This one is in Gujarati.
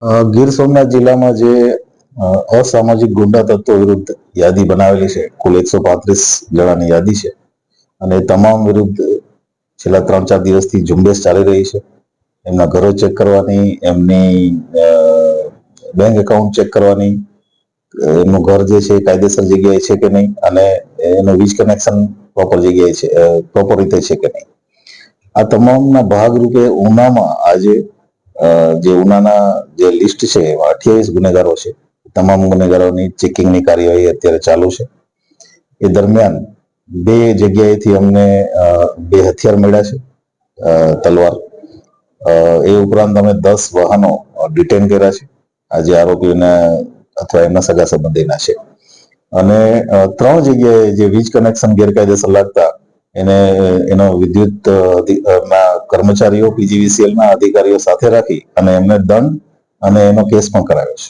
ગીર સોમનાથ જિલ્લામાં જે અસામાજિક ગુંડા તત્વો વિરુદ્ધ યાદી બનાવેલી છે, કુલ 135 જણાની યાદી છે અને તમામ વિરુદ્ધ છેલ્લા 3-4 દિવસથી ઝુંબેશ ચાલી રહી છે. એમના ઘરો ચેક કરવાની, એમની બેંક એકાઉન્ટ ચેક કરવાની, એમનું ઘર જે છે કાયદેસર જગ્યાએ છે કે નહીં અને એનું વીજ કનેક્શન પ્રોપર જગ્યાએ છે, પ્રોપર રીતે છે કે નહીં. આ તમામના ભાગરૂપે ઉનામાં આજે જે ઉનાના જે લિસ્ટ છે એમાં 28 ગુનેગારો છે. તમામ ગુનેગારોની ચેકિંગની કાર્યવાહી અત્યારે ચાલુ છે. એ દરમિયાન 2 જગ્યાએથી અમને 2 હથિયાર મળ્યા છે, તલવાર. એ ઉપરાંત અમે 10 વાહનો ડિટેન કર્યા છે. આજે આરોપીઓના અથવા એમના સગા સંબંધીના છે અને 3 જગ્યાએ જે વીજ કનેક્શન ગેરકાયદેસર લાગતા એનો વિદ્યુત ના કર્મચારીઓ, પીજીવીસીએલ ના અધિકારીઓ સાથે રાખી અને એમને દંડ અને એનો કેસ પણ કરાવ્યો છે.